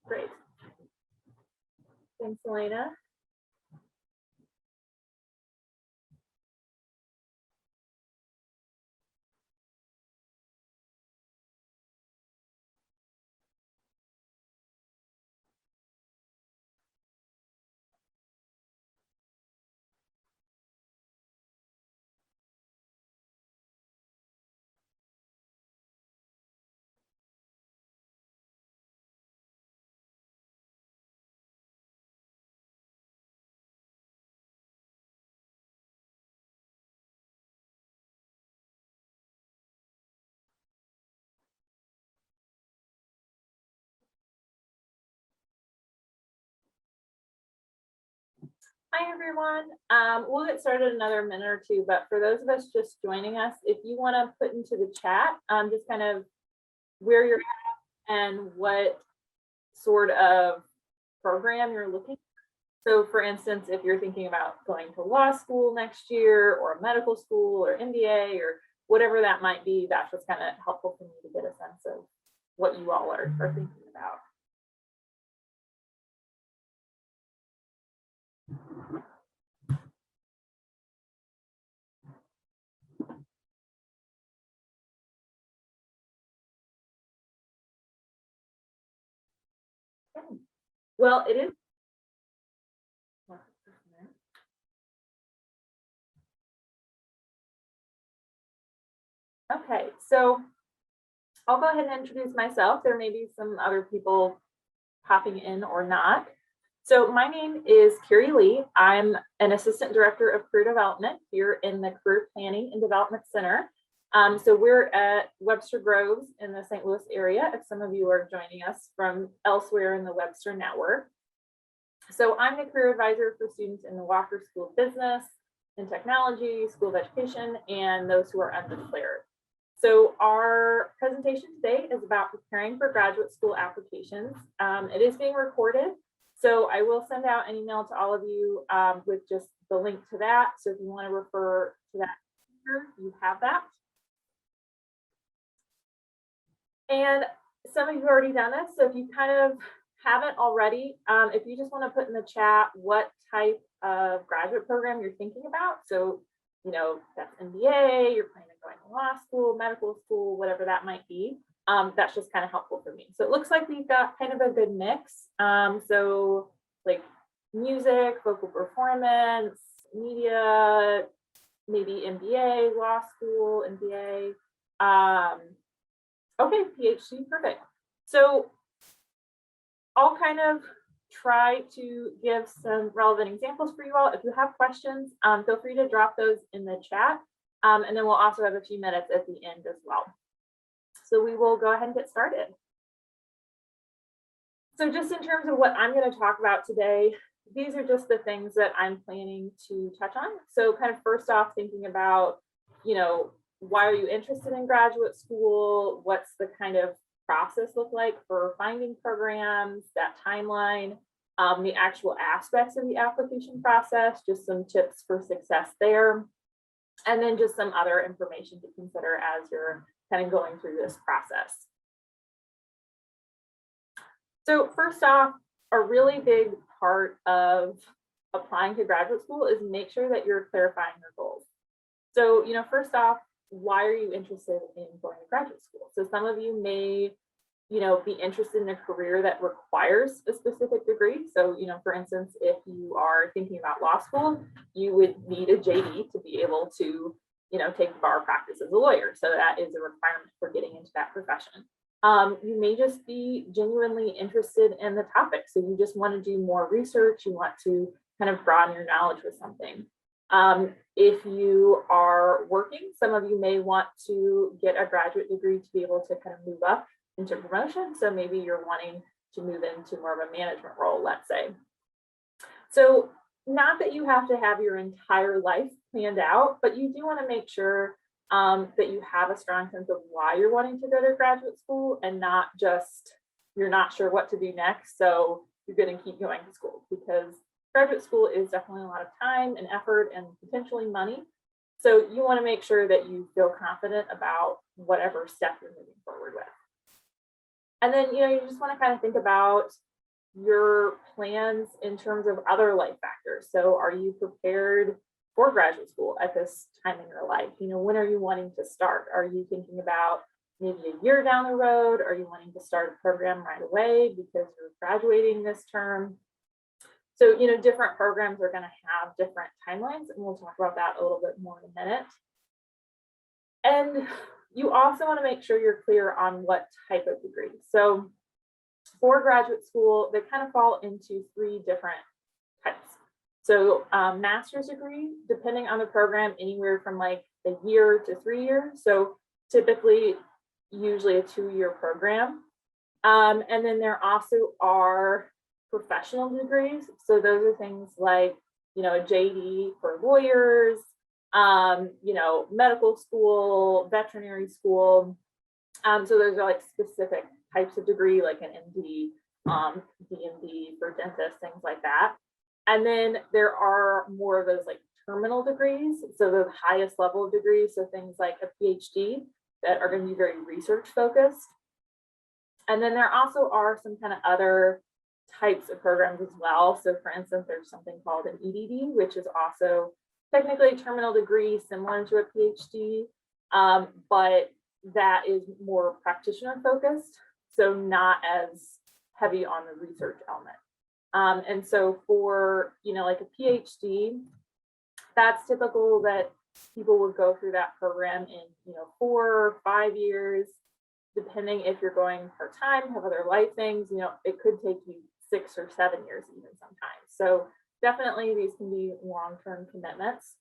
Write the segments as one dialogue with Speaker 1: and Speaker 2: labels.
Speaker 1: Great. Thanks, Elena. Hi, everyone. We'll get started in another minute or two, but for those of us just joining us, if you want to put into the chat just kind of where you're at and what sort of program you're looking at. So for instance, if you're thinking about going to law school next year or medical school or MBA or whatever that might be, that's just kind of helpful for me to get a sense of what you all are thinking about. Well, it is. Okay, so I'll go ahead and introduce myself. There may be some other people popping in or not. So my name is Carrie Lee. I'm an Assistant Director of Career Development here in the Career Planning and Development Center. So we're at Webster Groves in the St. Louis area, if some of you are joining us from elsewhere in the Webster network. So I'm the career advisor for students in the Walker School of Business and Technology, School of Education, and those who are undeclared. So our presentation today is about preparing for graduate school applications. It is being recorded, so I will send out an email to all of you with just the link to that. So if you want to refer to that, you have that. And some of you have already done this, so if you kind of haven't already, if you just want to put in the chat what type of graduate program you're thinking about. So, you know, that's MBA, you're planning on going to law school, medical school, whatever that might be. That's just kind of helpful for me. So it looks like we've got kind of a good mix. So like music, vocal performance, media, maybe MBA, law school, MBA. Okay, PhD, perfect. So I'll kind of try to give some relevant examples for you all. If you have questions, feel free to drop those in the chat. And then we'll also have a few minutes at the end as well. So we will go ahead and get started. So just in terms of what I'm going to talk about today, these are just the things that I'm planning to touch on. So kind of first off, thinking about, you know, why are you interested in graduate school? What's the kind of process look like for finding programs, that timeline, the actual aspects of the application process, just some tips for success there, and then just some other information to consider as you're kind of going through this process. So first off, a really big part of applying to graduate school is make sure that you're clarifying your goals. So, you know, first off, why are you interested in going to graduate school? So some of you may, you know, be interested in a career that requires a specific degree. So, you know, for instance, if you are thinking about law school, you would need a JD to be able to, you know, take bar practice as a lawyer. So that is a requirement for getting into that profession. You may just be genuinely interested in the topic. So you just want to do more research. You want to kind of broaden your knowledge with something. If you are working, some of you may want to get a graduate degree to be able to kind of move up into promotion. So maybe you're wanting to move into more of a management role, let's say. So not that you have to have your entire life planned out, but you do want to make sure that you have a strong sense of why you're wanting to go to graduate school and not just you're not sure what to do next. So you're going to keep going to school, because graduate school is definitely a lot of time and effort and potentially money. So you want to make sure that you feel confident about whatever step you're moving forward with. And then, you know, you just want to kind of think about your plans in terms of other life factors. So are you prepared for graduate school at this time in your life? When are you wanting to start? Are you thinking about maybe a year down the road? Are you wanting to start a program right away because you're graduating this term? So, different programs are going to have different timelines, and we'll talk about that a little bit more in a minute. And you also want to make sure you're clear on what type of degree. So for graduate school, they kind of fall into 3 different types. So master's degree, depending on the program, anywhere from like a year to 3 years. So typically, usually a 2-year program. And then there also are professional degrees. So those are things like, a JD for lawyers, medical school, veterinary school. So those are like specific types of degree, like an MD, DMD for dentists, things like that. And then there are more of those like terminal degrees. So the highest level of degrees, so things like a PhD that are going to be very research focused. And then there also are some kind of other types of programs as well. So for instance, there's something called an EDD, which is also technically a terminal degree similar to a PhD, but that is more practitioner focused, so not as heavy on the research element. And so for, like a PhD, that's typical that people will go through that program in, 4 or 5 years, depending if you're going part-time, have other life things, it could take you 6 or 7 years even sometimes. So definitely these can be long-term commitments.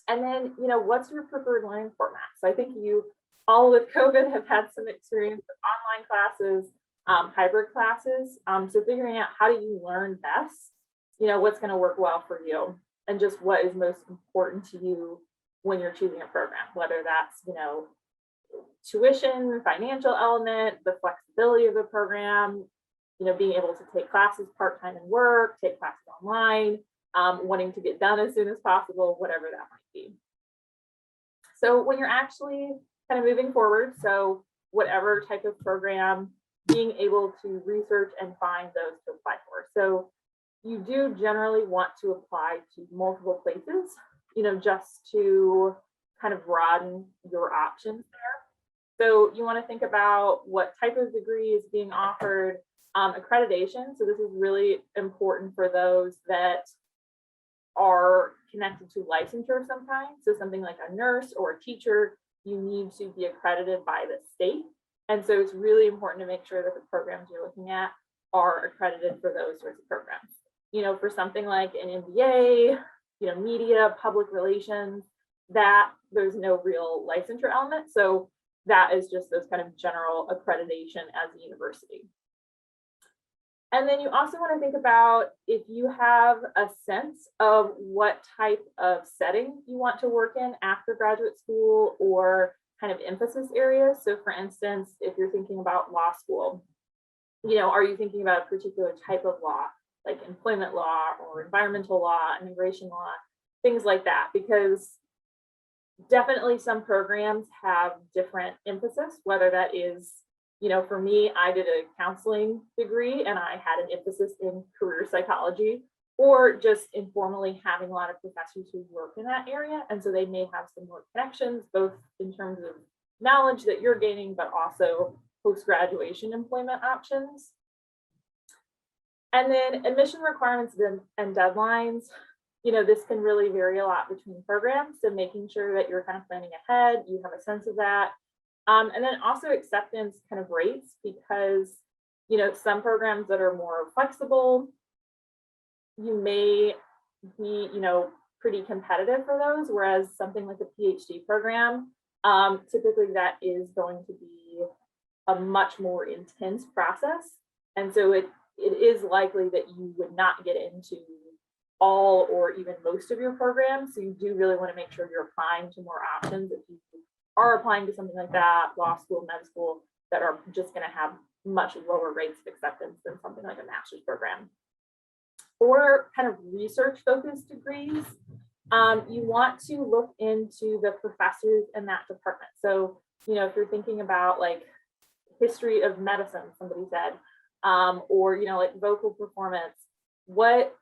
Speaker 1: And then, what's your preferred learning format? So I think you all with COVID have had some experience with online classes, hybrid classes. So figuring out how do you learn best, what's going to work well for you, and just what is most important to you when you're choosing a program, whether that's, tuition, financial element, the flexibility of the program, being able to take classes part-time and work, take classes online, wanting to get done as soon as possible, whatever that might be. So when you're actually kind of moving forward, so whatever type of program, being able to research and find those to apply for. So you do generally want to apply to multiple places, just to kind of broaden your options there. So you want to think about what type of degree is being offered, accreditation. So this is really important for those that are connected to licensure of some kind. So something like a nurse or a teacher, you need to be accredited by the state. And so it's really important to make sure that the programs you're looking at are accredited for those sorts of programs. For something like an MBA, media, public relations, that there's no real licensure element. So that is just those kind of general accreditation as a university. And then you also want to think about if you have a sense of what type of setting you want to work in after graduate school or kind of emphasis areas. So for instance, if you're thinking about law school, are you thinking about a particular type of law, like employment law or environmental law, immigration law, things like that? Because definitely some programs have different emphasis, whether that is, for me, I did a counseling degree and I had an emphasis in career psychology, or just informally having a lot of professors who work in that area. And so they may have some more connections, both in terms of knowledge that you're gaining, but also post-graduation employment options. And then admission requirements and deadlines. This can really vary a lot between programs. So making sure that you're kind of planning ahead, you have a sense of that. And then also acceptance kind of rates, because, some programs that are more flexible, you may be, pretty competitive for those, whereas something like a PhD program, typically that is going to be a much more intense process. And so it is likely that you would not get into all or even most of your programs. So you do really want to make sure you're applying to more options if you are applying to something like that, law school, med school, that are just going to have much lower rates of acceptance than something like a master's program. For kind of research focused degrees, you want to look into the professors in that department. So, if you're thinking about like history of medicine, somebody said, or, like vocal performance. What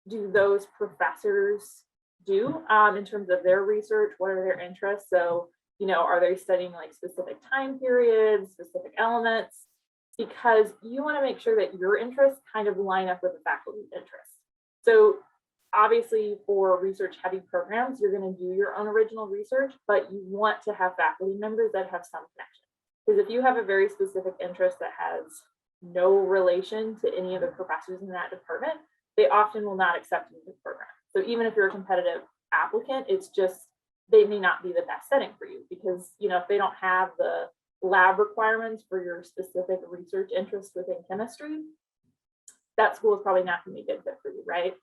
Speaker 1: do those professors do in terms of their research? What are their interests? So, are they studying like specific time periods, specific elements? Because you want to make sure that your interests kind of line up with the faculty's interests. So obviously for research heavy programs, you're going to do your own original research, but you want to have faculty members that have some connection. Because if you have a very specific interest that has no relation to any of the professors in that department, they often will not accept you to the program. So even if you're a competitive applicant, it's just, they may not be the best setting for you because, if they don't have the lab requirements for your specific research interest within chemistry, that school is probably not going to be a good fit for you, right?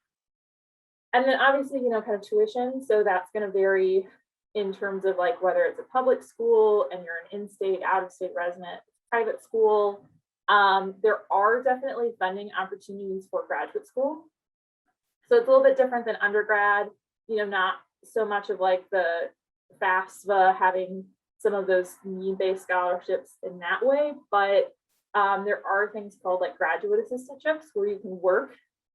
Speaker 1: And then obviously, kind of tuition. So that's going to vary in terms of like whether it's a public school and you're an in-state, out-of-state resident, private school. There are definitely funding opportunities for graduate school. So it's a little bit different than undergrad, not so much of like the FAFSA having some of those need-based scholarships in that way, but there are things called like graduate assistantships where you can work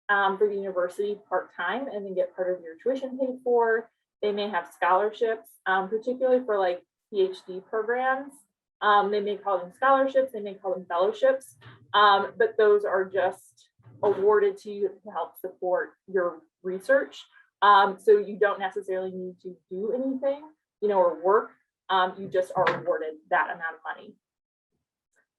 Speaker 1: for the university part-time and then get part of your tuition paid for. They may have scholarships, particularly for like PhD programs. They may call them scholarships, they may call them fellowships, but those are just awarded to you to help support your research. So you don't necessarily need to do anything, or work. You just are awarded that amount of money.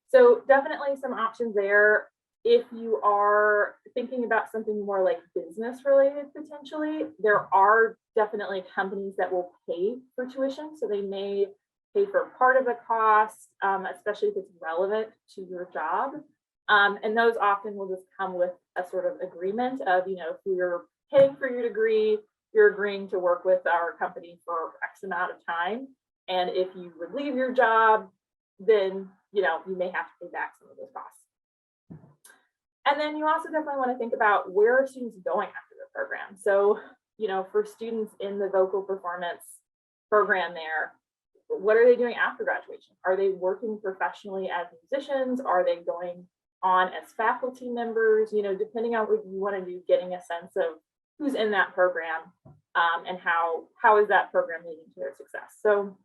Speaker 1: So definitely some options there. If you are thinking about something more like business related, potentially, there are definitely companies that will pay for tuition. So they may pay for part of the cost, especially if it's relevant to your job. And those often will just come with a sort of agreement of, if we're paying for your degree, you're agreeing to work with our company for X amount of time. And if you would leave your job, then, you may have to pay back some of those costs. And then you also definitely want to think about where are students going after the program. So, for students in the vocal performance program there, what are they doing after graduation? Are they working professionally as musicians? Are they going on as faculty members? Depending on what you want to do, getting a sense of who's in that program and how is that program leading to their success. So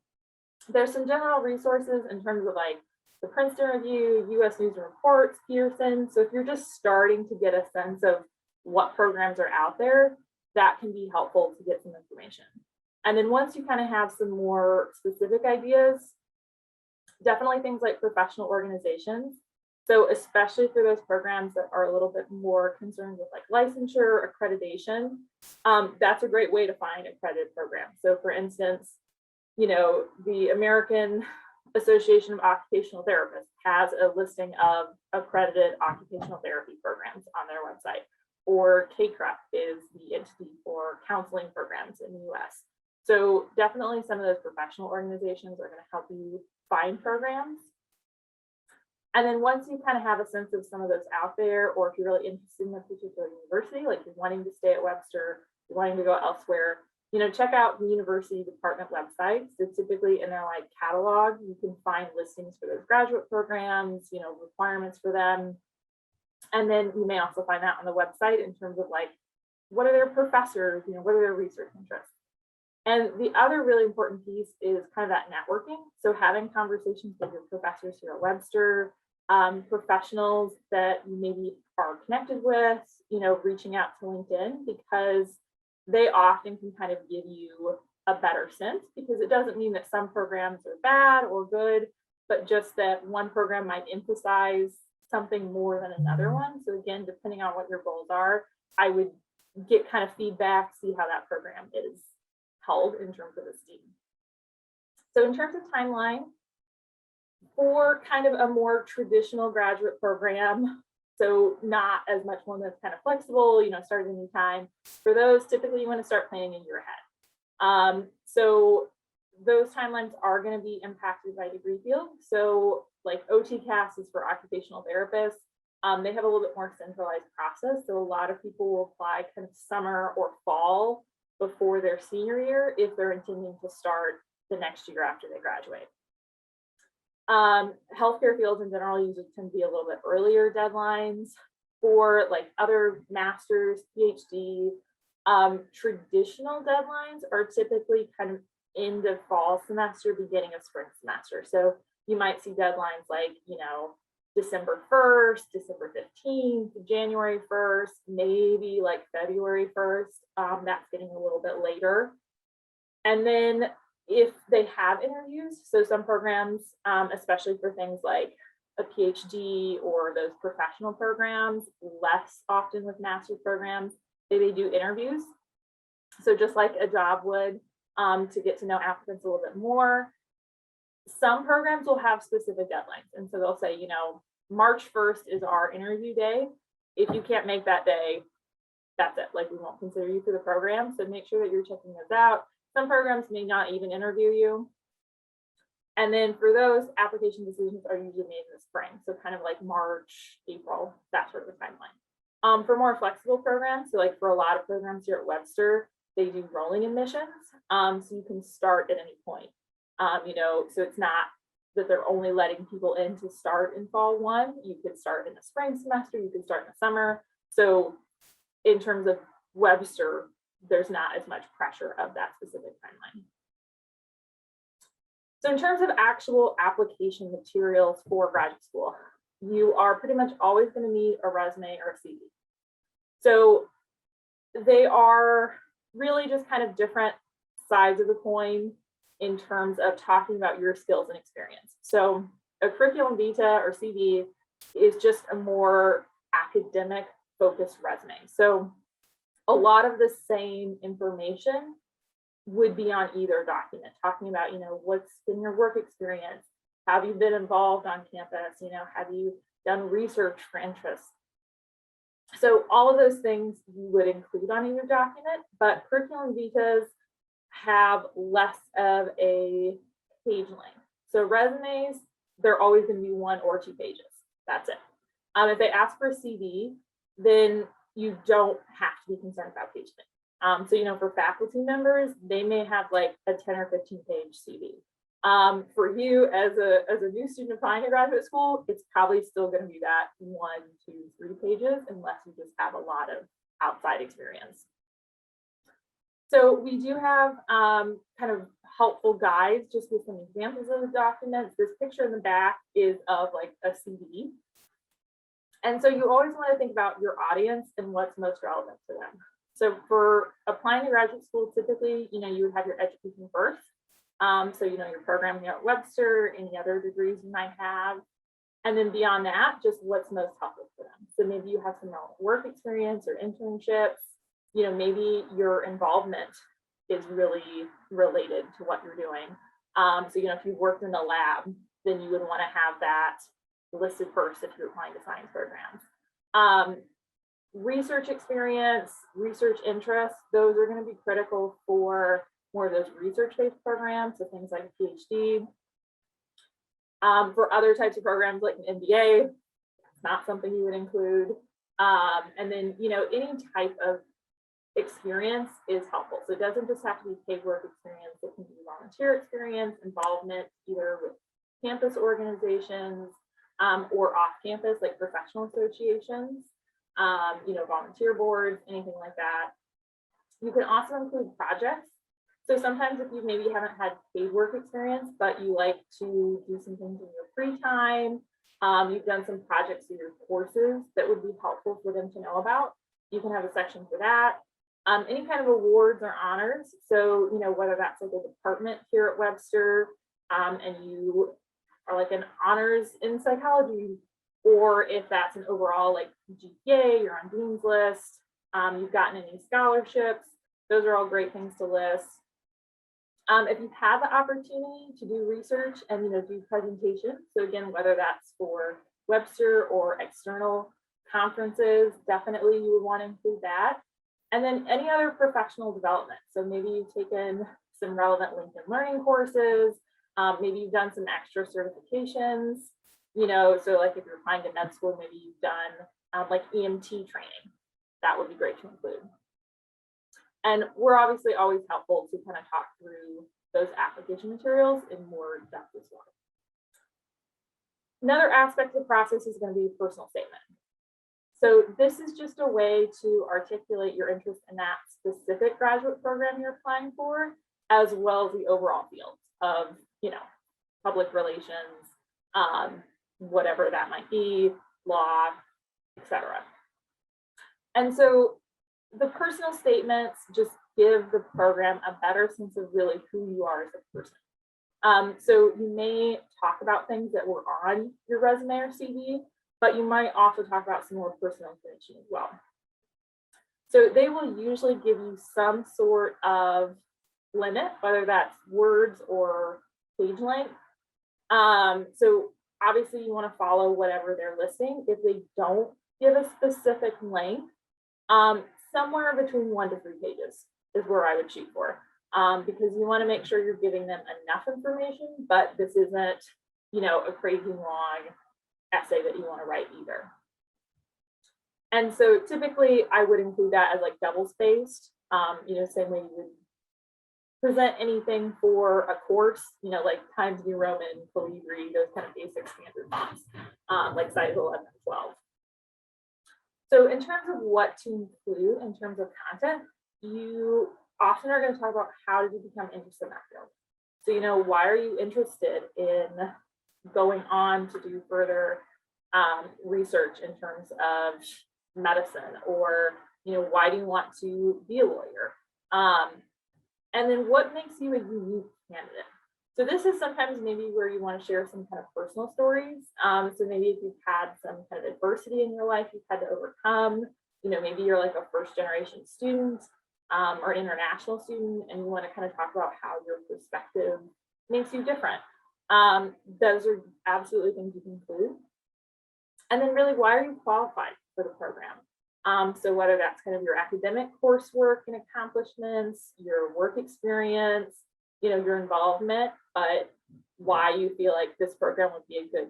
Speaker 1: there's some general resources in terms of like the Princeton Review, US News and Reports, Pearson. So if you're just starting to get a sense of what programs are out there, that can be helpful to get some information. And then once you kind of have some more specific ideas, definitely things like professional organizations. So especially for those programs that are a little bit more concerned with like licensure, accreditation, that's a great way to find accredited programs. So for instance, the American Association of Occupational Therapists has a listing of accredited occupational therapy programs on their website, or KCREP is the entity for counseling programs in the US. So definitely some of those professional organizations are going to help you find programs. And then once you kind of have a sense of some of those out there, or if you're really interested in a particular university, like you're wanting to stay at Webster, you're wanting to go elsewhere, check out the university department websites. So typically in their like catalog, you can find listings for those graduate programs, requirements for them. And then you may also find that on the website in terms of like, what are their professors, what are their research interests? And the other really important piece is kind of that networking. So having conversations with your professors here at Webster, professionals that you maybe are connected with, reaching out to LinkedIn, because they often can kind of give you a better sense, because it doesn't mean that some programs are bad or good, but just that one program might emphasize something more than another one. So again, depending on what your goals are, I would get kind of feedback, see how that program is held in terms of esteem. So in terms of timeline, for kind of a more traditional graduate program, so not as much one that's kind of flexible, starting any time, for those, typically you want to start planning a year ahead. So those timelines are going to be impacted by degree field. So like OTCAS is for occupational therapists. They have a little bit more centralized process. So a lot of people will apply kind of summer or fall before their senior year if they're intending to start the next year after they graduate. Healthcare fields in general usually tend to be a little bit earlier deadlines. For like other masters, PhD, traditional deadlines are typically kind of end of fall semester, beginning of spring semester. So you might see deadlines like, December 1st, December 15th, January 1st, maybe like February 1st. That's getting a little bit later. And then if they have interviews, so some programs, especially for things like a PhD or those professional programs, less often with master's programs, they do interviews. So just like a job would, to get to know applicants a little bit more. Some programs will have specific deadlines. And so they'll say, March 1st is our interview day. If you can't make that day, that's it. Like, we won't consider you for the program. So make sure that you're checking those out. Some programs may not even interview you. And then for those, application decisions are usually made in the spring. So kind of like March, April, that sort of timeline. For more flexible programs, so like for a lot of programs here at Webster, they do rolling admissions. So you can start at any point. So it's not that they're only letting people in to start in fall one. You could start in the spring semester, you could start in the summer. So in terms of Webster, there's not as much pressure of that specific timeline. So in terms of actual application materials for graduate school, you are pretty much always going to need a resume or a CV. So they are really just kind of different sides of the coin in terms of talking about your skills and experience. So a curriculum vitae or CV is just a more academic focused resume. So a lot of the same information would be on either document, talking about, what's been your work experience? Have you been involved on campus? Have you done research for interest? So all of those things you would include on either document, but curriculum vitas have less of a page length. So resumes, they're always going to be 1 or 2 pages. That's it. If they ask for a CV, then you don't have to be concerned about page length. So, for faculty members, they may have like a 10 or 15 page CV. For you as a new student applying to graduate school, it's probably still going to be that 1, 2, 3 pages, unless you just have a lot of outside experience. So we do have kind of helpful guides just with some examples of the documents. This picture in the back is of like a CV. And so you always want to think about your audience and what's most relevant to them. So for applying to graduate school, typically, you would have your education first. So, your program here at Webster, any other degrees you might have. And then beyond that, just what's most helpful for them. So maybe you have some work experience or internships. Maybe your involvement is really related to what you're doing. So, if you've worked in a lab, then you would want to have that listed first if you're applying to science programs. Research experience, research interests, those are going to be critical for more of those research-based programs, so things like a PhD. For other types of programs like an MBA, it's not something you would include. And then, any type of experience is helpful. So it doesn't just have to be paid work experience, it can be volunteer experience, involvement either with campus organizations or off campus, like professional associations, volunteer boards, anything like that. You can also include projects. So sometimes if you maybe haven't had paid work experience, but you like to do some things in your free time, you've done some projects for your courses that would be helpful for them to know about, you can have a section for that. Any kind of awards or honors. So, whether that's like a department here at Webster and you are like an honors in psychology, or if that's an overall like GPA, you're on Dean's list, you've gotten any scholarships, those are all great things to list. If you've had the opportunity to do research and do presentations, so again, whether that's for Webster or external conferences, definitely you would want to include that. And then any other professional development. So maybe you've taken some relevant LinkedIn learning courses, maybe you've done some extra certifications, so like if you're applying to med school, maybe you've done like EMT training, that would be great to include. And we're obviously always helpful to kind of talk through those application materials in more depth as well. Another aspect of the process is going to be personal statement. So this is just a way to articulate your interest in that specific graduate program you're applying for, as well as the overall field of, public relations, whatever that might be, law, etc. And so the personal statements just give the program a better sense of really who you are as a person. So you may talk about things that were on your resume or CV, but you might also talk about some more personal information as well. So they will usually give you some sort of limit, whether that's words or page length. So obviously you want to follow whatever they're listing. If they don't give a specific length, somewhere between 1 to 3 pages is where I would shoot for, because you want to make sure you're giving them enough information, but this isn't, a crazy long essay that you want to write either. And so typically I would include that as like double spaced, same way you would present anything for a course, like Times New Roman, Calibri, those kind of basic standard fonts, like size 11 and 12. So in terms of what to include in terms of content, you often are going to talk about how did you become interested in that field. So, why are you interested in going on to do further research in terms of medicine, or, why do you want to be a lawyer? And then what makes you a unique candidate? So this is sometimes maybe where you want to share some kind of personal stories. So maybe if you've had some kind of adversity in your life you've had to overcome, maybe you're like a first generation student or international student, and you want to kind of talk about how your perspective makes you different. Those are absolutely things you can include. And then really, why are you qualified for the program? So whether that's kind of your academic coursework and accomplishments, your work experience, your involvement, but why you feel like this program would be a good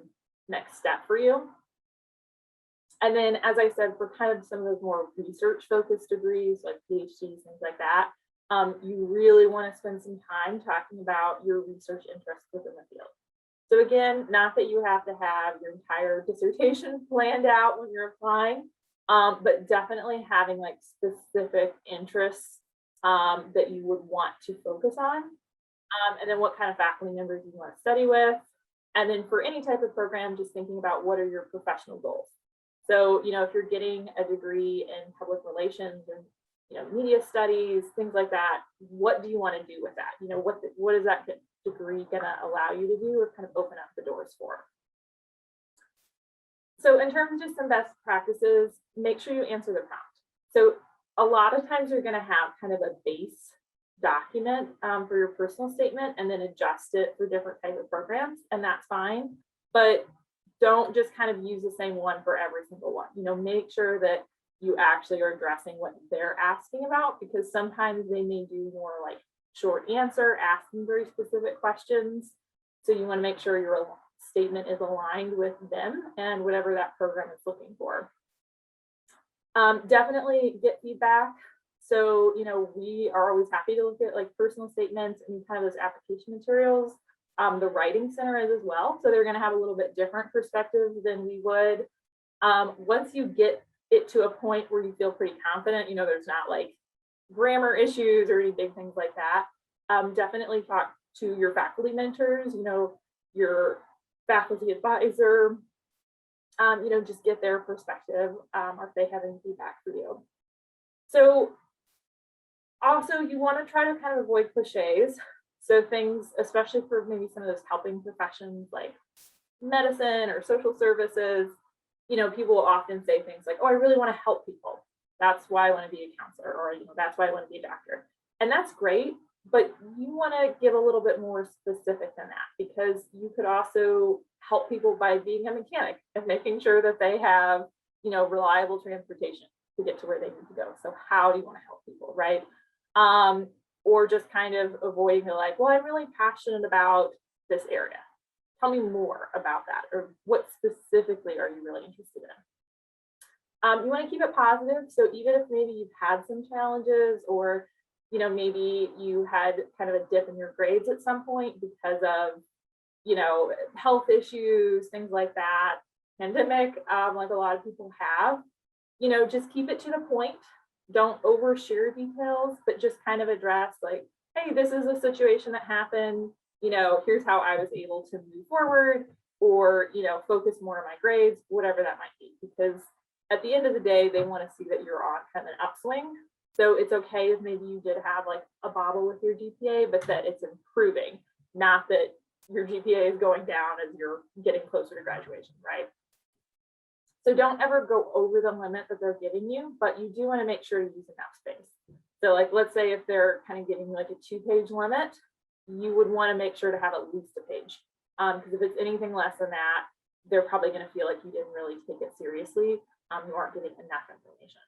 Speaker 1: next step for you. And then, as I said, for kind of some of those more research focused degrees like PhDs, things like that, you really want to spend some time talking about your research interests within the field. So again, not that you have to have your entire dissertation planned out when you're applying, but definitely having like specific interests that you would want to focus on. And then what kind of faculty members you want to study with. And then for any type of program, just thinking about what are your professional goals. So, if you're getting a degree in public relations and, media studies, things like that, what do you want to do with that? What is that degree going to allow you to do or kind of open up the doors for? So in terms of just some best practices, make sure you answer the prompt. So a lot of times you're going to have kind of a base document for your personal statement and then adjust it for different types of programs, and that's fine. But don't just kind of use the same one for every single one. Make sure that you actually are addressing what they're asking about, because sometimes they may do more like short answer, asking very specific questions. So you want to make sure your statement is aligned with them and whatever that program is looking for. Definitely get feedback. So, we are always happy to look at like personal statements and kind of those application materials. The Writing Center is as well. So they're going to have a little bit different perspective than we would. Once you get it to a point where you feel pretty confident, there's not like grammar issues or any big things like that, definitely talk to your faculty mentors, your faculty advisor, just get their perspective or if they have any feedback for you. So also you want to try to kind of avoid cliches. So things, especially for maybe some of those helping professions like medicine or social services, people will often say things like, oh, I really want to help people. That's why I want to be a counselor, or, that's why I want to be a doctor. And that's great, but you want to give a little bit more specific than that, because you could also help people by being a mechanic and making sure that they have, reliable transportation to get to where they need to go. So how do you want to help people, right? Or just kind of avoiding the like, well, I'm really passionate about this area. Tell me more about that, or what specifically are you really interested in? You want to keep it positive. So even if maybe you've had some challenges, or maybe you had kind of a dip in your grades at some point because of health issues, things like that, pandemic, like a lot of people have, just keep it to the point. Don't overshare details, but just kind of address like, hey, this is a situation that happened. Here's how I was able to move forward, or focus more on my grades, whatever that might be. Because at the end of the day, they want to see that you're on kind of an upswing. So it's okay if maybe you did have like a bobble with your GPA, but that it's improving, not that your GPA is going down as you're getting closer to graduation, right? So don't ever go over the limit that they're giving you, but you do want to make sure you use enough space. So like, let's say if they're kind of giving you like a 2-page limit, you would want to make sure to have at least a page. Because if it's anything less than that, they're probably going to feel like you didn't really take it seriously. You aren't getting enough information.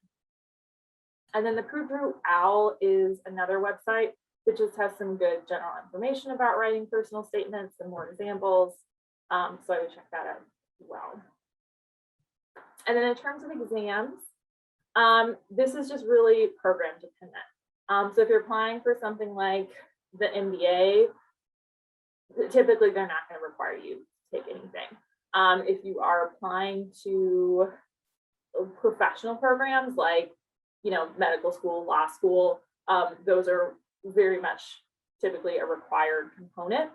Speaker 1: And then the Prove Through OWL is another website that just has some good general information about writing personal statements and more examples. So I would check that out as well. And then in terms of exams, this is just really program dependent. So if you're applying for something like the MBA, typically they're not going to require you to take anything. If you are applying to professional programs like, medical school, law school, those are very much typically a required component.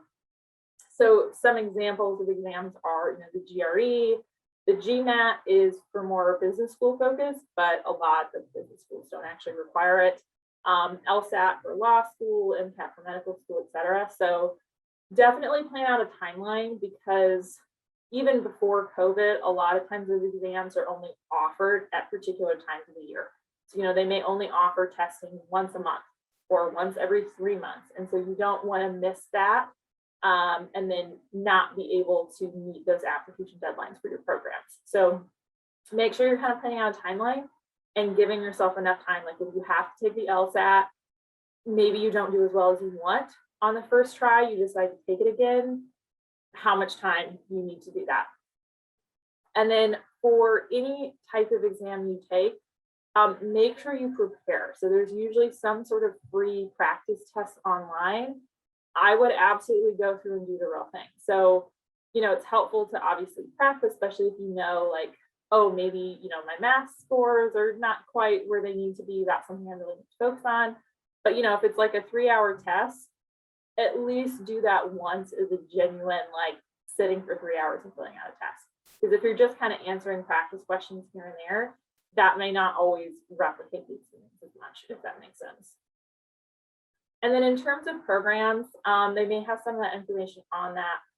Speaker 1: So some examples of exams are, the GRE, the GMAT is for more business school focus, but a lot of business schools don't actually require it. LSAT for law school, MCAT for medical school, etc. So definitely plan out a timeline, because even before COVID, a lot of times those exams are only offered at particular times of the year. So, they may only offer testing once a month or once every 3 months. And so you don't want to miss that and then not be able to meet those application deadlines for your programs. So make sure you're kind of planning out a timeline and giving yourself enough time. Like if you have to take the LSAT, maybe you don't do as well as you want on the first try, you decide to take it again, how much time you need to do that. And then for any type of exam you take, make sure you prepare. So there's usually some sort of free practice test online. I would absolutely go through and do the real thing. So, it's helpful to obviously practice, especially if like, oh, maybe, my math scores are not quite where they need to be. That's something I really need to focus on. But, if it's like a 3-hour test, at least do that once as a genuine, like sitting for 3 hours and filling out a test. Because if you're just kind of answering practice questions here and there, that may not always replicate the experience as much, if that makes sense. And then in terms of programs, they may have some of that information on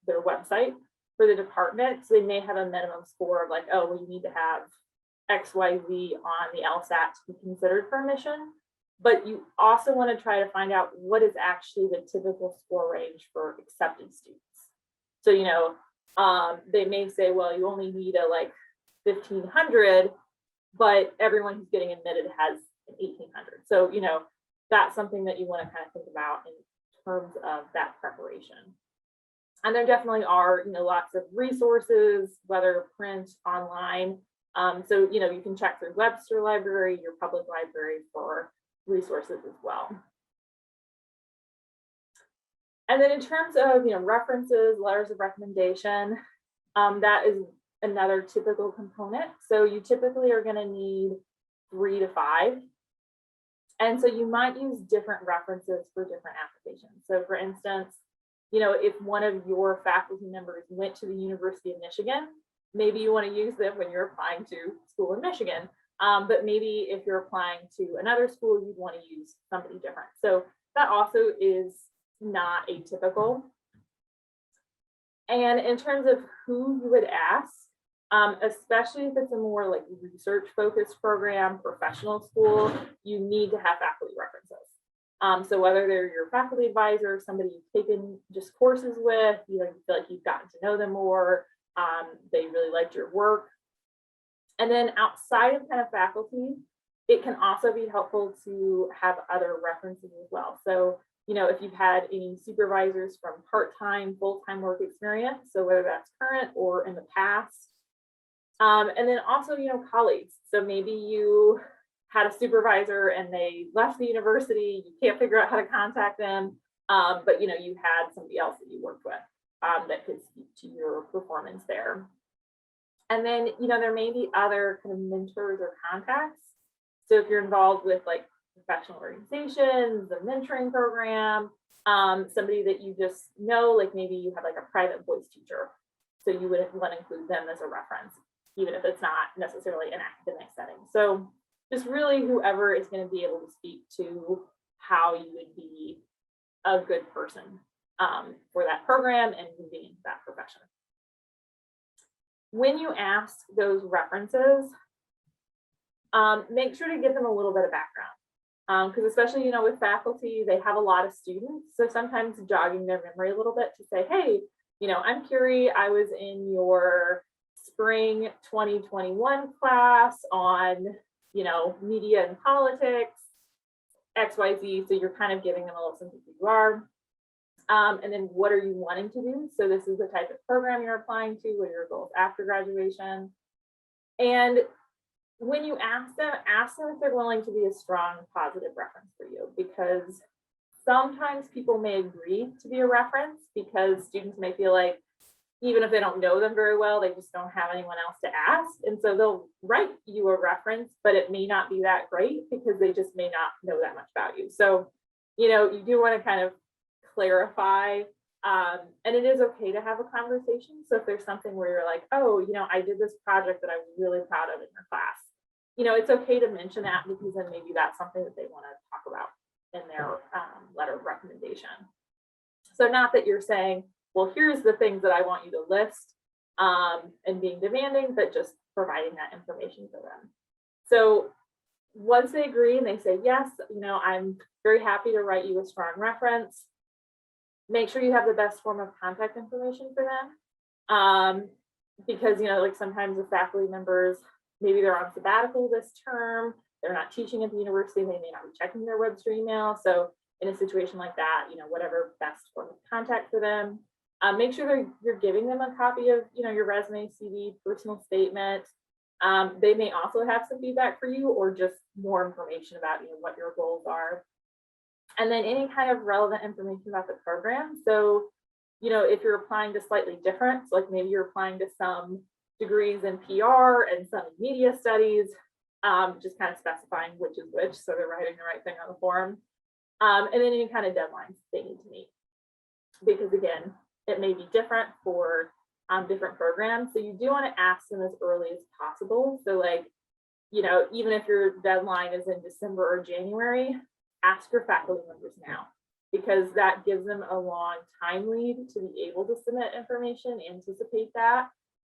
Speaker 1: their website for the department. So they may have a minimum score of like, oh, well, you need to have XYZ on the LSAT to be considered for admission. But you also want to try to find out what is actually the typical score range for accepted students. So, they may say, well, you only need a like 1,500, but everyone who's getting admitted has an 1,800. So, that's something that you want to kind of think about in terms of that preparation. And there definitely are, lots of resources, whether print, online. So, you can check through Webster Library, your public library for resources as well. And then in terms of, references, letters of recommendation, that is another typical component. So you typically are going to need 3 to 5. And so you might use different references for different applications. So for instance, if one of your faculty members went to the University of Michigan, maybe you want to use them when you're applying to school in Michigan. But maybe if you're applying to another school, you'd want to use somebody different. So that also is not atypical. And in terms of who you would ask, especially if it's a more like research focused program, professional school, you need to have faculty references. So whether they're your faculty advisor, somebody you've taken just courses with, you feel like you've gotten to know them more, they really liked your work. And then outside of kind of faculty, it can also be helpful to have other references as well. So, if you've had any supervisors from part-time, full-time work experience, so whether that's current or in the past. And then also, colleagues. So maybe you had a supervisor and they left the university, you can't figure out how to contact them, but you had somebody else that you worked with. that could speak to your performance there. And then, there may be other kind of mentors or contacts. So if you're involved with like professional organizations, a mentoring program, somebody that you just know, like maybe you have like a private voice teacher. So you would want to include them as a reference, even if it's not necessarily an academic setting. So just really whoever is going to be able to speak to how you would be a good person for that program and moving into that profession. When you ask those references, make sure to give them a little bit of background. Because especially, with faculty, they have a lot of students. So sometimes jogging their memory a little bit to say, hey, I'm Curie, I was in your spring 2021 class on, media and politics, XYZ. So you're kind of giving them a little sense of who you are. And then what are you wanting to do? So this is the type of program you're applying to, what are your goals after graduation? And when you ask them if they're willing to be a strong positive reference for you, because sometimes people may agree to be a reference because students may feel like, even if they don't know them very well, they just don't have anyone else to ask. And so they'll write you a reference, but it may not be that great because they just may not know that much about you. So, you do want to kind of clarify, and it is okay to have a conversation. So if there's something where you're like, oh, I did this project that I was really proud of in your class, it's okay to mention that because then maybe that's something that they want to talk about in their letter of recommendation. So not that you're saying, well, here's the things that I want you to list and being demanding, but just providing that information for them. So once they agree and they say, yes, I'm very happy to write you a strong reference, make sure you have the best form of contact information for them. Because, like sometimes the faculty members, maybe they're on sabbatical this term, they're not teaching at the university, they may not be checking their Webster email. So in a situation like that, whatever best form of contact for them. Make sure you're giving them a copy of, your resume, CV, personal statement. They may also have some feedback for you or just more information about, what your goals are. And then any kind of relevant information about the program. So, if you're applying to slightly different, so like maybe you're applying to some degrees in PR and some in media studies, just kind of specifying which is which. So they're writing the right thing on the form. And then any kind of deadlines they need to meet. Because again, it may be different for different programs. So you do want to ask them as early as possible. So like, even if your deadline is in December or January, ask your faculty members now, because that gives them a long time lead to be able to submit information, anticipate that,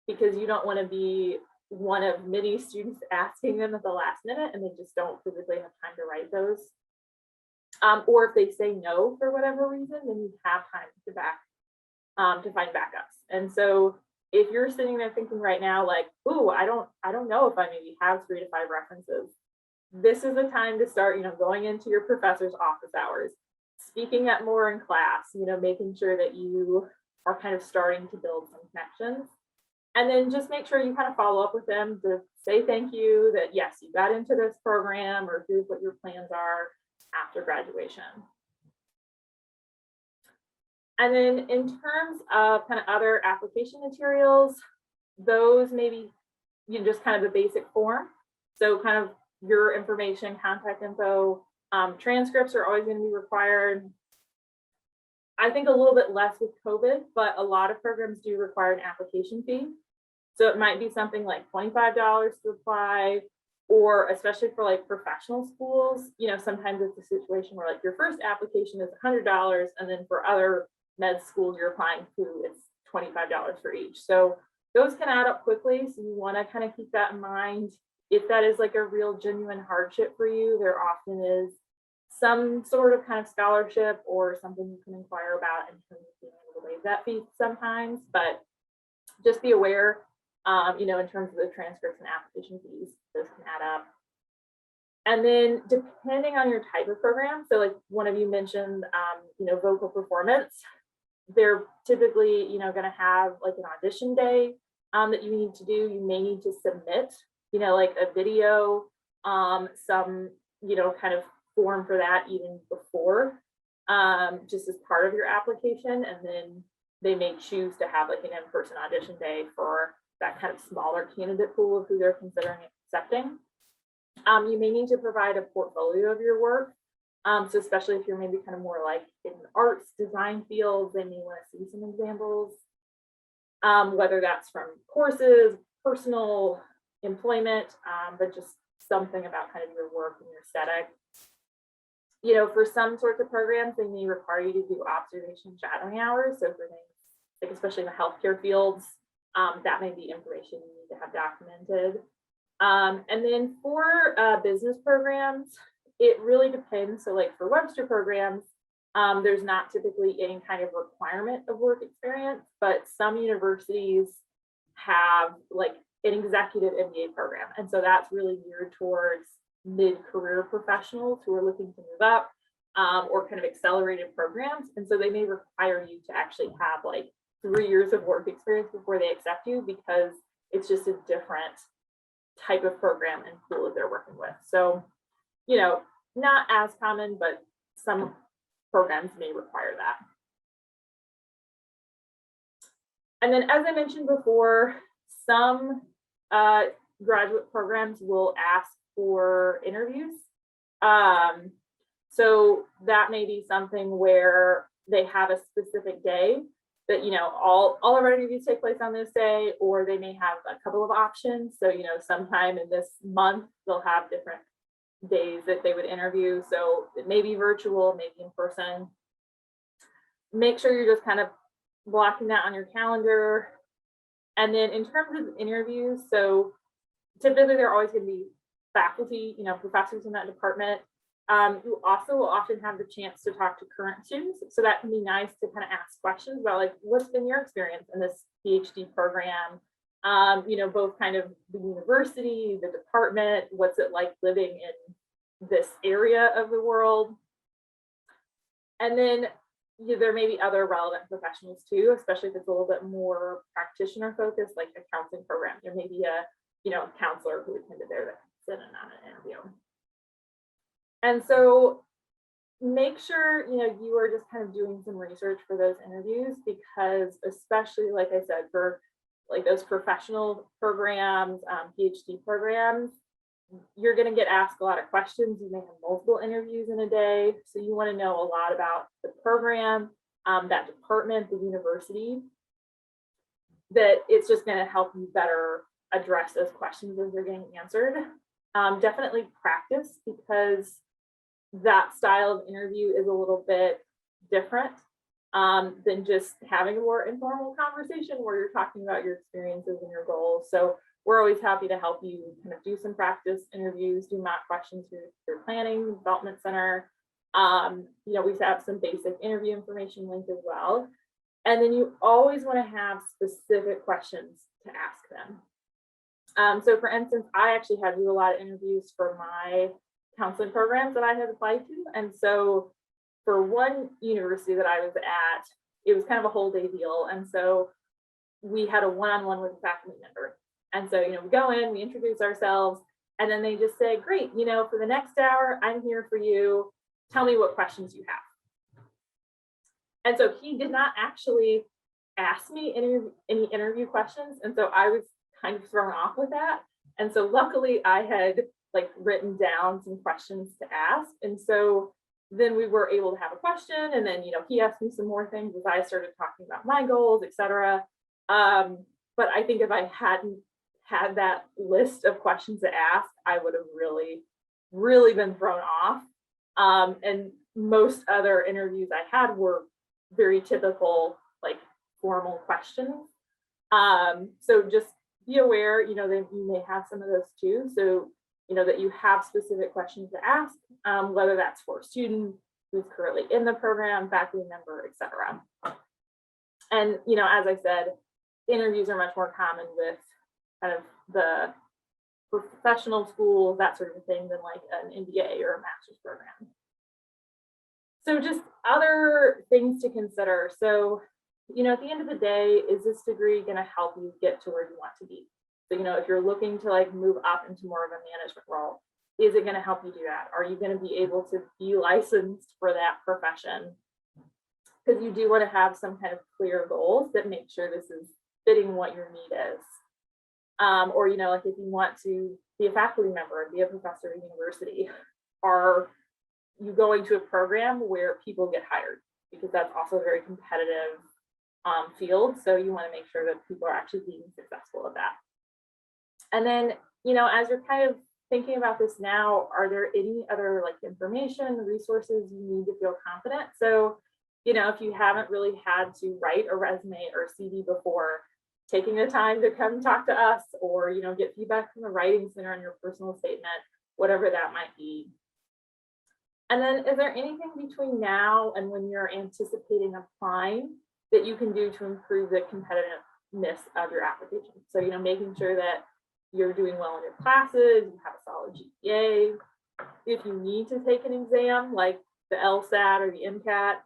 Speaker 1: because you don't want to be one of many students asking them at the last minute and they just don't physically have time to write those. Or if they say no for whatever reason, then you have time to find backups. And so if you're sitting there thinking right now, like, ooh, I don't know if I maybe have 3 to 5 references, this is the time to start, going into your professor's office hours, speaking up more in class, making sure that you are kind of starting to build some connections. And then just make sure you kind of follow up with them to say thank you, that yes, you got into this program, or here's what your plans are after graduation. And then in terms of kind of other application materials, those maybe just kind of the basic form. So kind of your information, contact info, transcripts are always going to be required. I think a little bit less with COVID, but a lot of programs do require an application fee. So it might be something like $25 to apply, or especially for like professional schools, sometimes it's a situation where like your first application is $100, and then for other med schools you're applying to, it's $25 for each. So those can add up quickly. So you want to kind of keep that in mind. If that is like a real genuine hardship for you, there often is some sort of kind of scholarship or something you can inquire about in terms of being able to waive that fee sometimes. But just be aware, in terms of the transcripts and application fees, those can add up. And then depending on your type of program, so like one of you mentioned, vocal performance, they're typically, going to have like an audition day that you need to do. You may need to submit, like a video, some, kind of form for that even before, just as part of your application. And then they may choose to have like an in-person audition day for that kind of smaller candidate pool of who they're considering accepting. You may need to provide a portfolio of your work. So especially if you're maybe kind of more like in arts, design fields, they may want to see some examples, whether that's from courses, personal employment, but just something about kind of your work and your aesthetic. You know, for some sorts of programs, they may require you to do observation shadowing hours. So for things like, especially in the healthcare fields, that may be information you need to have documented. And then for business programs, it really depends. So like for Webster programs, there's not typically any kind of requirement of work experience, but some universities have like an executive MBA program. And so that's really geared towards mid-career professionals who are looking to move up, or kind of accelerated programs. And so they may require you to actually have like 3 years of work experience before they accept you, because it's just a different type of program and pool that they're working with. So, you know, not as common, but some programs may require that. And then, as I mentioned before, some graduate programs will ask for interviews. So that may be something where they have a specific day that, you know, all of our interviews take place on this day, or they may have a couple of options. So, you know, sometime in this month, they'll have different days that they would interview. So it may be virtual, maybe in person. Make sure you're just kind of blocking that on your calendar. And then in terms of interviews, so typically they're always going to be faculty, you know, professors in that department. You also will often have the chance to talk to current students. So that can be nice to kind of ask questions about like, what's been your experience in this PhD program? You know, both kind of the university, the department, what's it like living in this area of the world? And then there may be other relevant professionals too, especially if it's a little bit more practitioner focused, like a counseling program. There may be a, you know, counselor who attended there that sit in on an interview. And so make sure, you know, you are just kind of doing some research for those interviews, because especially, like I said, for like those professional programs, PhD programs, you're going to get asked a lot of questions. You may have multiple interviews in a day. So you want to know a lot about the program, that department, the university, that it's just going to help you better address those questions as they're getting answered. Definitely practice, because that style of interview is a little bit different than just having a more informal conversation where you're talking about your experiences and your goals. So we're always happy to help you kind of do some practice interviews, do mock questions through your planning development center. You know, we have some basic interview information linked as well. And then you always want to have specific questions to ask them. So for instance, I actually had to do a lot of interviews for my counseling programs that I had applied to. And so for one university that I was at, it was kind of a whole day deal. And so we had a one-on-one with a faculty member. And so, you know, we go in, we introduce ourselves, and then they just say, great, you know, for the next hour, I'm here for you. Tell me what questions you have. And so he did not actually ask me any interview questions. And so I was kind of thrown off with that. And so luckily I had like written down some questions to ask. And so then we were able to have a question. And then, you know, he asked me some more things as I started talking about my goals, et cetera. But I think if I hadn't had that list of questions to ask, I would have really, really been thrown off. And most other interviews I had were very typical, like formal questions. So just be aware, you know, that you may have some of those too. So, you know, that you have specific questions to ask, whether that's for a student who's currently in the program, faculty member, et cetera. And, you know, as I said, interviews are much more common with kind of the professional schools, that sort of thing, than like an MBA or a master's program. So just other things to consider. So, you know, at the end of the day, is this degree going to help you get to where you want to be? So, you know, if you're looking to like move up into more of a management role, is it going to help you do that? Are you going to be able to be licensed for that profession? because you do want to have some kind of clear goals that make sure this is fitting what your need is. Or, like if you want to be a faculty member and be a professor at university, are you going to a program where people get hired? Because that's also a very competitive field. So you want to make sure that people are actually being successful at that. And then, as you're kind of thinking about this now, are there any other like information, resources you need to feel confident? So, if you haven't really had to write a resume or CV before, taking the time to come talk to us or, get feedback from the Writing Center on your personal statement, whatever that might be. And then is there anything between now and when you're anticipating applying that you can do to improve the competitiveness of your application? So, making sure that you're doing well in your classes, you have a solid GPA. If you need to take an exam like the LSAT or the MCAT,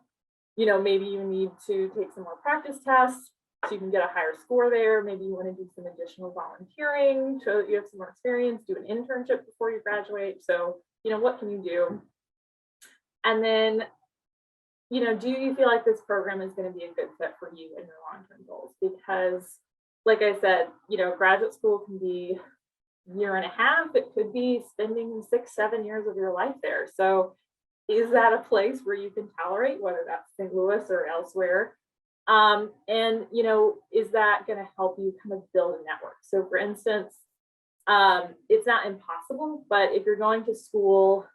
Speaker 1: maybe you need to take some more practice tests so you can get a higher score there. Maybe you want to do some additional volunteering, show that you have some more experience, do an internship before you graduate. So, what can you do? And then, do you feel like this program is going to be a good fit for you and your long-term goals? Because, like I said, graduate school can be a year and a half. It could be spending 6-7 years of your life there. So is that a place where you can tolerate, whether that's St. Louis or elsewhere? And, is that going to help you kind of build a network? So for instance, it's not impossible, but if you're going to school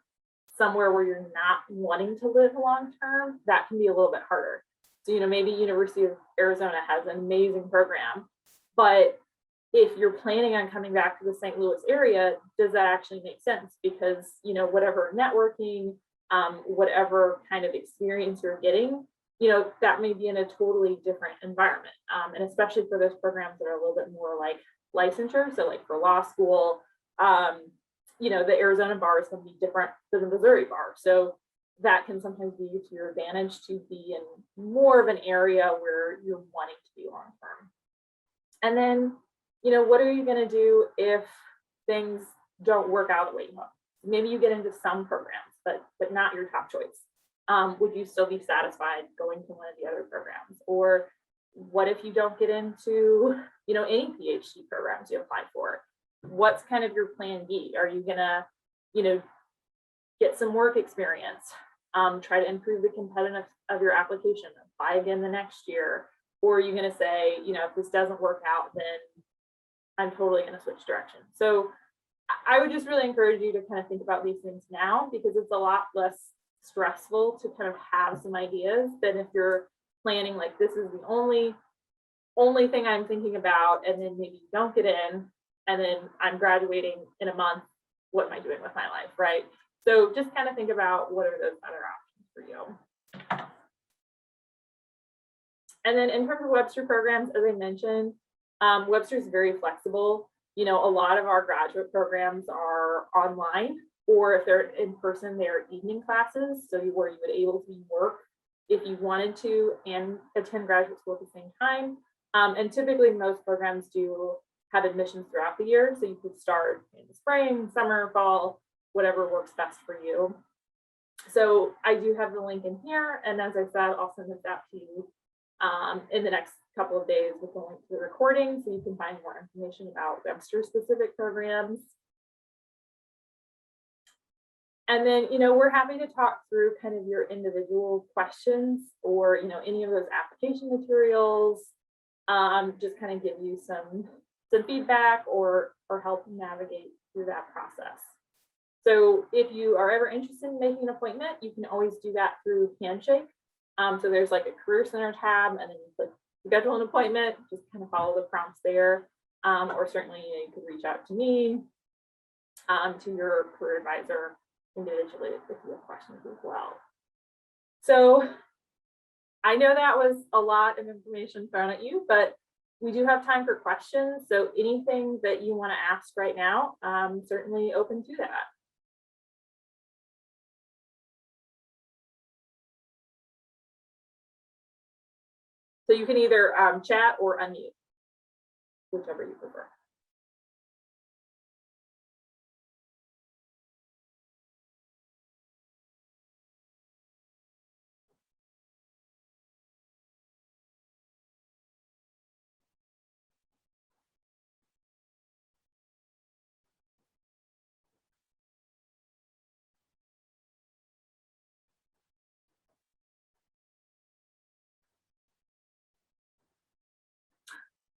Speaker 1: somewhere where you're not wanting to live long term, that can be a little bit harder. So, maybe University of Arizona has an amazing program, but if you're planning on coming back to the St. Louis area, does that actually make sense? Because, whatever networking, whatever kind of experience you're getting, that may be in a totally different environment. And especially for those programs that are a little bit more like licensure. So like for law school, the Arizona bar is going to be different than the Missouri bar. So that can sometimes be to your advantage to be in more of an area where you're wanting to be long term. And then, what are you going to do if things don't work out the way you want? Maybe you get into some programs, but not your top choice. Would you still be satisfied going to one of the other programs? Or what if you don't get into, any PhD programs you apply for? What's kind of your plan B? Are you gonna, get some work experience, try to improve the competitiveness of your application, apply again the next year? Or are you gonna say, if this doesn't work out, then I'm totally gonna switch direction? So I would just really encourage you to kind of think about these things now, because it's a lot less stressful to kind of have some ideas than if you're planning like this is the only thing I'm thinking about, and then maybe you don't get in, and then I'm graduating in a month. What am I doing with my life, right? So just kind of think about what are those other options for you. And then in terms of Webster programs, as I mentioned, Webster is very flexible. A lot of our graduate programs are online, or if they're in person, they're evening classes. So where you would able to work if you wanted to and attend graduate school at the same time. And typically most programs do have admissions throughout the year. So you could start in the spring, summer, fall, whatever works best for you. So I do have the link in here. And as I said, I'll send this out to you in the next couple of days with the link to the recording, so you can find more information about Webster specific programs. And then, we're happy to talk through kind of your individual questions or, any of those application materials, just kind of give you some feedback or help navigate through that process. So if you are ever interested in making an appointment, you can always do that through Handshake. So there's like a Career Center tab, and then you click schedule an appointment, just kind of follow the prompts there. Or certainly you could reach out to me, to your career advisor individually if you have questions as well. So I know that was a lot of information thrown at you, but we do have time for questions. So anything that you want to ask right now, I'm certainly open to that. So you can either chat or unmute, whichever you prefer.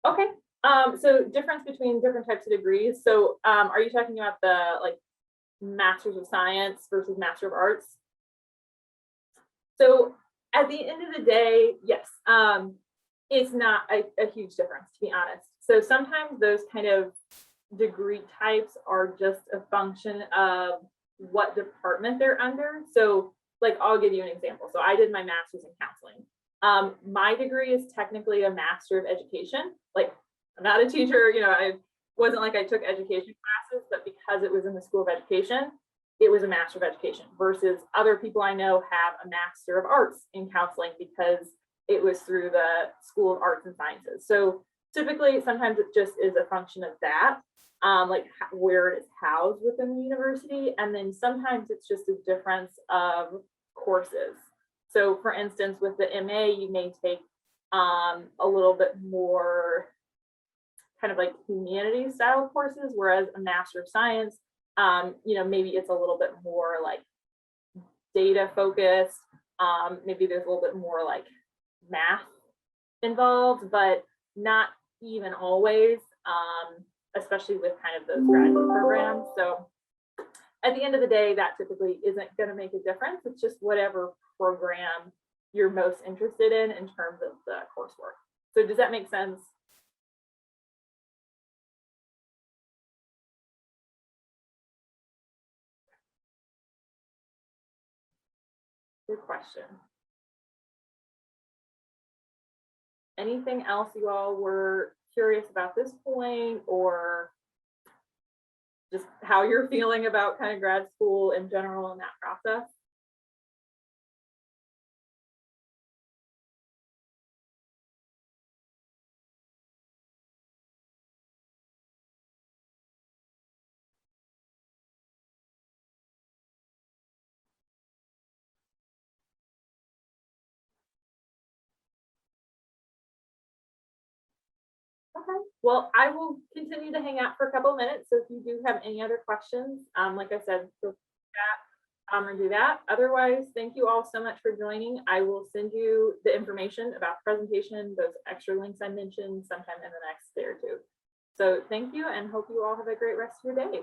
Speaker 1: Okay. So difference between different types of degrees. So are you talking about the like Masters of Science versus Master of Arts? So at the end of the day, yes, it's not a huge difference, to be honest. So sometimes those kind of degree types are just a function of what department they're under. So, like, I'll give you an example. So, I did my master's in counseling. My degree is technically a master of education. Like, I'm not a teacher, I wasn't like I took education classes, but because it was in the School of Education, it was a master of education versus other people I know have a master of arts in counseling because it was through the School of Arts and Sciences. So typically, sometimes it just is a function of that, like where it is housed within the university. And then sometimes it's just a difference of courses. So for instance, with the MA, you may take a little bit more kind of like humanities style courses, whereas a Master of Science, maybe it's a little bit more like data focused. Maybe there's a little bit more like math involved, but not even always, especially with kind of those graduate programs. So at the end of the day, that typically isn't going to make a difference. It's just whatever program you're most interested in terms of the coursework. So does that make sense? Good question. Anything else you all were curious about this point, or just how you're feeling about kind of grad school in general in that process? Okay. Well, I will continue to hang out for a couple of minutes. So if you do have any other questions, like I said, feel free to chat, and do that. Otherwise, thank you all so much for joining. I will send you the information about the presentation, those extra links I mentioned sometime in the next day or two. So thank you and hope you all have a great rest of your day.